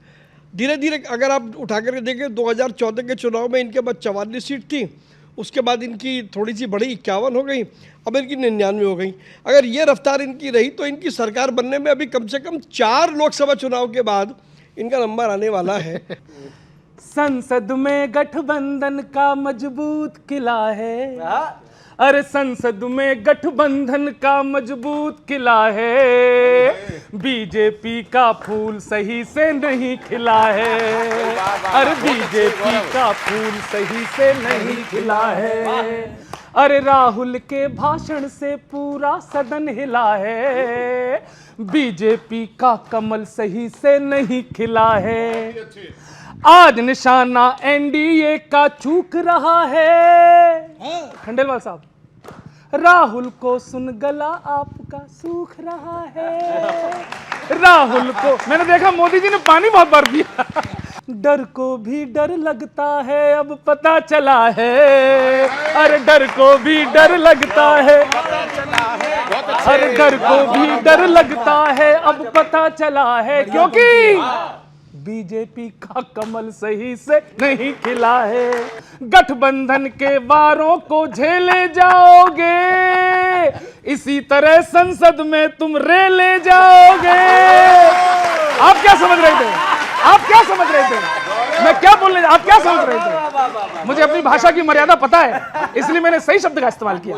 धीरे धीरे अगर आप उठा करके देखें, 2014 के चुनाव में इनके पास 44 सीट थी, उसके बाद इनकी थोड़ी सी बढ़ी, 51 हो गई, अब इनकी 99 हो गई। अगर ये रफ्तार इनकी रही तो इनकी सरकार बनने में अभी कम से कम 4 लोकसभा चुनाव के बाद इनका नंबर आने वाला है। संसद में गठबंधन का मजबूत किला है। अरे संसद में गठबंधन का मजबूत किला है। बीजेपी का फूल सही से नहीं खिला है। अरे बीजेपी का फूल सही से नहीं खिला है। अरे राहुल के भाषण से पूरा सदन हिला है। बीजेपी का कमल सही से नहीं खिला है। आज निशाना एनडीए का चूक रहा है। खंडेलवाल साहब, राहुल को सुन गला आपका सूख रहा है। राहुल को मैंने देखा मोदी जी ने पानी बहुत भर दिया। डर को भी डर लगता है अब पता चला है। अरे डर को भी डर लगता है। अरे डर को भी डर लगता है अब पता चला है, क्योंकि बीजेपी का कमल सही से नहीं खिला है। गठबंधन के वारों को झेले जाओगे, इसी तरह संसद में तुम रेले जाओगे। आप क्या समझ रहे थे? आप क्या समझ रहे थे? मैं क्या बोलने, आप क्या समझ रहे थे? मुझे अपनी भाषा की मर्यादा पता है, इसलिए मैंने सही शब्द का इस्तेमाल किया।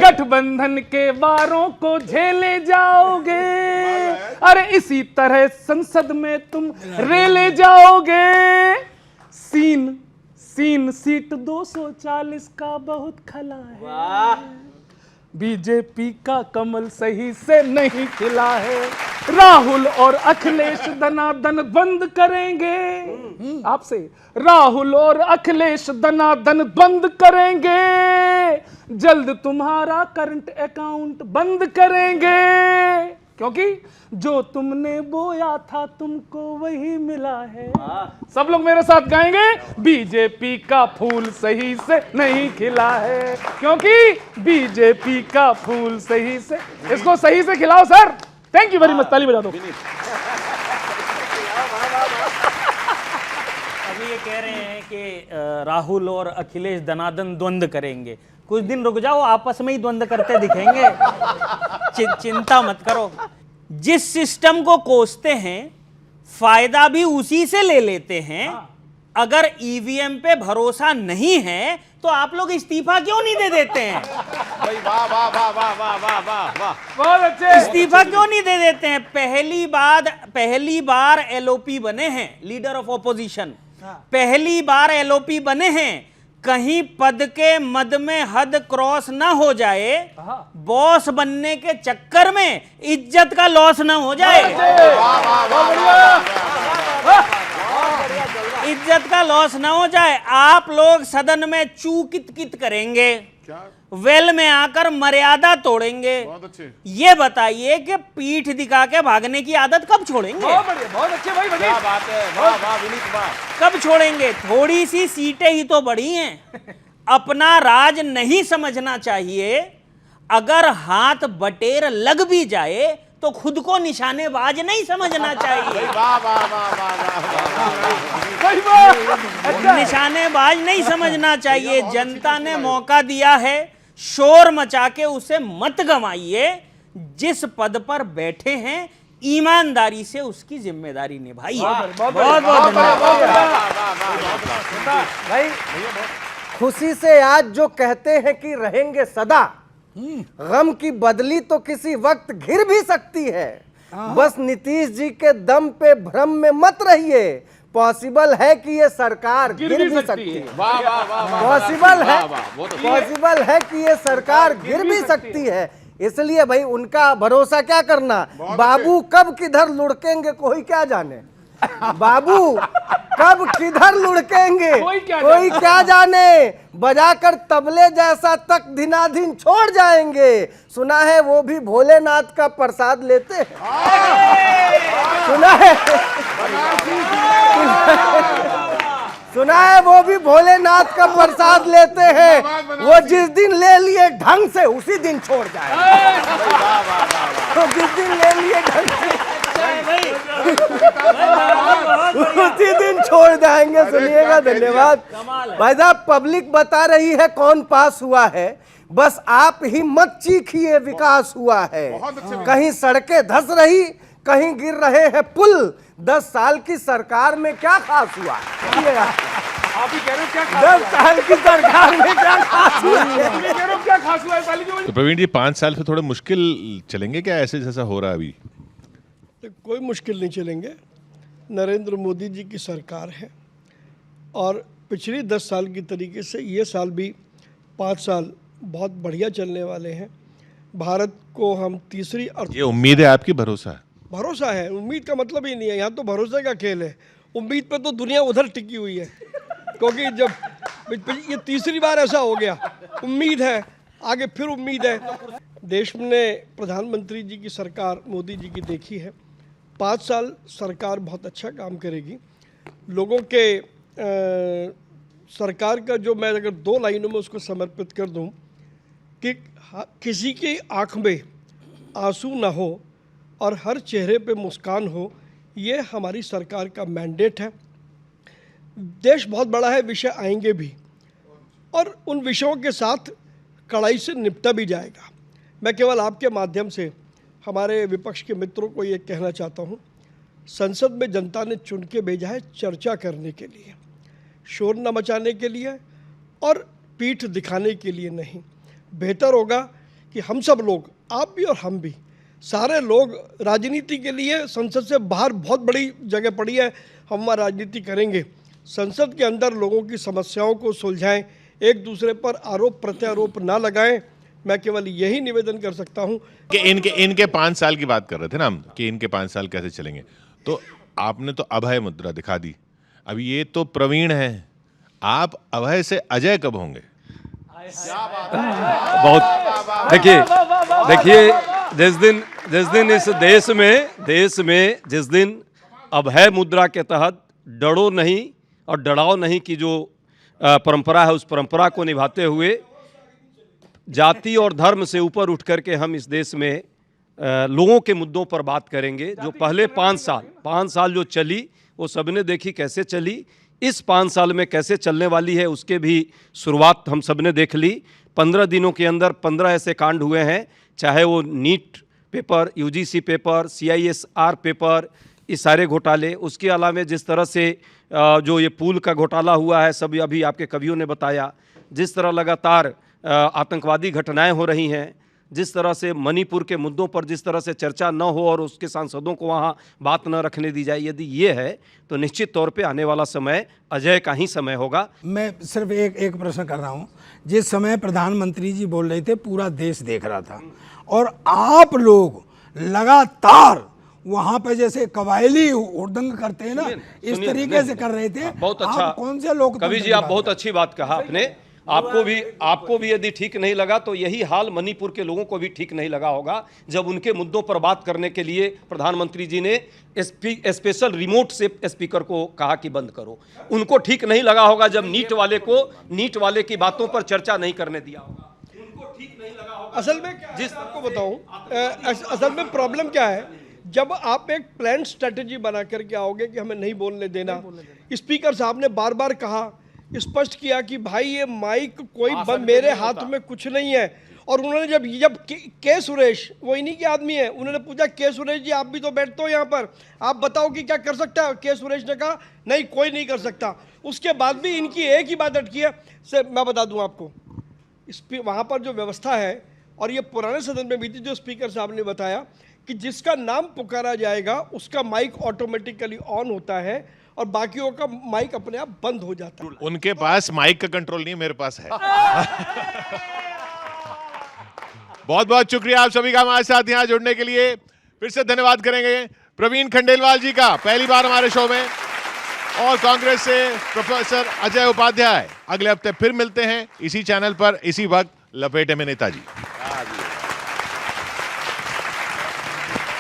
गठबंधन के वारों को झेले जाओगे, अरे इसी तरह संसद में तुम रेले जाओगे। सीट 240 का बहुत खला है। बीजेपी का कमल सही से नहीं खिला है। राहुल और अखिलेश दनादन बंद करेंगे। आपसे राहुल और अखिलेश दनादन बंद करेंगे। जल्द तुम्हारा करंट अकाउंट बंद करेंगे, क्योंकि जो तुमने बोया था तुमको वही मिला है। सब लोग मेरे साथ गाएंगे, बीजेपी का फूल सही से नहीं खिला है, क्योंकि बीजेपी का फूल सही से, इसको सही से खिलाओ sir. Thank you very much, ताली बजा दो। अभी ये कह रहे हैं कि राहुल और अखिलेश दनादन द्वंद्व करेंगे। कुछ दिन रुक जाओ, आपस में ही द्वंद्व करते दिखेंगे। चिंता मत करो। जिस सिस्टम को कोसते हैं फायदा भी उसी से ले लेते हैं। अगर ईवीएम पे भरोसा नहीं है तो आप लोग इस्तीफा क्यों नहीं दे देते हैं? भाई वाह वाह वाह वाह वाह वाह वाह वाह, बहुत अच्छे। इस्तीफा क्यों नहीं दे देते हैं? पहली बार एलओपी बने हैं, लीडर ऑफ ऑपोजिशन। पहली बार एलओपी बने हैं। कहीं पद के मद में हद क्रॉस ना हो जाए, बॉस बनने के चक्कर में इज्जत का लॉस ना हो जाए। इज्जत का लॉस ना हो जाए। आप लोग सदन में चू कित कित करेंगे, वेल में आकर मर्यादा तोड़ेंगे। ये बताइए कि पीठ दिखा के भागने की आदत कब छोड़ेंगे? बहुत बढ़िया, बहुत अच्छे भाई, क्या बात है, वाह वाह विनीत वाह। कब छोड़ेंगे? थोड़ी सी सीटें ही तो बढ़ी हैं। अपना राज नहीं समझना चाहिए। अगर हाथ बटेर लग भी जाए तो खुद को निशानेबाज नहीं समझना चाहिए। वाह वाह वाह वाह सही बात। निशानेबाज नहीं समझना चाहिए। जनता ने मौका दिया है, शोर मचा के उसे मत गंवाइए। जिस पद पर बैठे हैं ईमानदारी से उसकी जिम्मेदारी निभाइए। बहुत बहुत भाई खुशी से आज जो कहते हैं कि रहेंगे सदा, गम की बदली तो किसी वक्त घिर भी सकती है। बस नीतीश जी के दम पे भ्रम में मत रहिए। पॉसिबल है कि ये सरकार गिर भी सकती है। वाह वाह वाह, पॉसिबल है कि ये सरकार गिर भी सकती है। इसलिए भाई उनका भरोसा क्या करना। बाबू कब किधर लुढ़केंगे कोई क्या जाने। बाबू कब किधर लुढ़केंगे कोई क्या जाने। बजाकर तबले जैसा तक धिनाधिन छोड़ जाएंगे। सुना है वो भी भोलेनाथ का प्रसाद लेते हैं। सुना है वो भी भोलेनाथ का प्रसाद लेते हैं। वो जिस दिन ले लिए ढंग से उसी दिन छोड़ जाएंगे। तो जिस दिन ले लिए ढंग से उसी दिन छोड़ जाएंगे। सुनिएगा, धन्यवाद भाई साहब। पब्लिक बता रही है कौन पास हुआ है, बस आप ही मत चीखिए विकास हुआ है। कहीं सड़कें धंस रही, कहीं गिर रहे हैं पुल। 10 साल की सरकार में क्या खास हुआ? आप ही कह रहे हो क्या खास 10 साल की सरकार में क्या खास हुआ? क्या खास हुआ है साली जी? तो प्रवीण जी 5 साल से थोड़े मुश्किल चलेंगे क्या, ऐसे जैसा हो रहा है अभी? कोई मुश्किल नहीं चलेंगे। नरेंद्र मोदी जी की सरकार है और पिछली 10 साल की तरीके से ये साल भी 5 साल बहुत बढ़िया चलने वाले हैं। भारत को हम तीसरी ये उम्मीद है आपकी, भरोसा है? भरोसा है, उम्मीद का मतलब ही नहीं है। यहाँ तो भरोसे का खेल है। उम्मीद पे तो दुनिया उधर टिकी हुई है, क्योंकि जब ये तीसरी बार ऐसा हो गया, उम्मीद है, आगे फिर उम्मीद है। देश ने प्रधानमंत्री जी की सरकार मोदी जी की देखी है। 5 साल सरकार बहुत अच्छा काम करेगी। लोगों के सरकार का जो मैं अगर 2 लाइनों में उसको समर्पित कर दूं कि किसी की आँख में आंसू ना हो और हर चेहरे पे मुस्कान हो, ये हमारी सरकार का मैंडेट है। देश बहुत बड़ा है, विषय आएंगे भी और उन विषयों के साथ कड़ाई से निपटा भी जाएगा। मैं केवल आपके माध्यम से हमारे विपक्ष के मित्रों को ये कहना चाहता हूँ, संसद में जनता ने चुन के भेजा है चर्चा करने के लिए, शोर न मचाने के लिए और पीठ दिखाने के लिए नहीं। बेहतर होगा कि हम सब लोग, आप भी और हम भी, सारे लोग राजनीति के लिए संसद से बाहर बहुत बड़ी जगह पड़ी है, हम वहाँ राजनीति करेंगे। संसद के अंदर लोगों की समस्याओं को सुलझाएं, एक दूसरे पर आरोप प्रत्यारोप ना लगाएं, मैं केवल यही निवेदन कर सकता हूं कि इनके 5 साल की बात कर रहे थे ना हम कि इनके 5 साल कैसे चलेंगे, तो आपने तो अभय मुद्रा दिखा दी, अब ये तो प्रवीण है, आप अभय से अजय कब होंगे? बहुत देखिए जिस दिन इस देश में जिस दिन अभय मुद्रा के तहत डरो नहीं और डराओ नहीं की जो परंपरा है, उस परंपरा को निभाते हुए जाति और धर्म से ऊपर उठ करके हम इस देश में लोगों के मुद्दों पर बात करेंगे। जो पहले 5 साल जो चली वो सबने देखी कैसे चली, इस 5 साल में कैसे चलने वाली है उसके भी शुरुआत हम सबने देख ली। 15 दिनों के अंदर 15 ऐसे कांड हुए हैं, चाहे वो NEET paper, UGC paper, CISR paper, ये सारे घोटाले, उसके अलावा जिस तरह से जो ये पुल का घोटाला हुआ है, सब अभी आपके कवियों ने बताया, जिस तरह लगातार आतंकवादी घटनाएं हो रही हैं, जिस तरह से मणिपुर के मुद्दों पर जिस तरह से चर्चा न हो और उसके सांसदों को वहाँ बात न रखने दी जाए, यदि ये है तो निश्चित तौर पे आने वाला समय अजय का ही समय होगा। मैं सिर्फ एक प्रश्न कर रहा हूँ। जिस समय प्रधानमंत्री जी बोल रहे थे पूरा देश देख रहा था और आप लोग लगातार वहां पे जैसे कबायली हुड़दंग करते हैं ना, इस तरीके से कर रहे थे। बहुत अच्छा, आप कौन से लोग? कवि जी आप बहुत अच्छी बात कहा आपने। आपको भी यदि ठीक नहीं लगा तो यही हाल मणिपुर के लोगों को भी ठीक नहीं लगा होगा जब उनके मुद्दों पर बात करने के लिए प्रधानमंत्री जी ने स्पेशल रिमोट से स्पीकर को कहा कि बंद करो। उनको ठीक नहीं लगा होगा जब नीट वाले की बातों पर चर्चा नहीं करने दिया होगा। उनको ठीक नहीं लगा होगा। असल में जिस आपको बताऊं, असल में प्रॉब्लम क्या है, जब आप एक प्लान स्ट्रेटेजी बना करके आओगे कि हमें नहीं बोलने देना, स्पीकर साहब ने बार बार कहा, स्पष्ट किया कि भाई ये माइक कोई बंद, मेरे हाथ में कुछ नहीं है। और उन्होंने जब के सुरेश, वो इन्हीं के आदमी है, उन्होंने पूछा के सुरेश जी आप भी तो बैठते हो यहाँ पर, आप बताओ कि क्या कर सकता है? के सुरेश ने कहा नहीं कोई नहीं कर सकता। उसके बाद भी इनकी एक ही बात अटकी है। सर मैं बता दूं आपको, वहाँ पर जो व्यवस्था है और ये पुराने सदन में भी थी, जो स्पीकर साहब ने बताया कि जिसका नाम पुकारा जाएगा उसका माइक ऑटोमेटिकली ऑन होता है और बाकियों का माइक अपने आप बंद हो जाता है। उनके पास माइक का कंट्रोल नहीं, मेरे पास है। बहुत बहुत शुक्रिया आप सभी का हमारे साथ यहाँ जुड़ने के लिए। फिर से धन्यवाद करेंगे प्रवीण खंडेलवाल जी का, पहली बार हमारे शो में, और कांग्रेस से प्रोफेसर अजय उपाध्याय। अगले हफ्ते फिर मिलते हैं इसी चैनल पर, इसी वक्त। लपेटे में नेताजी।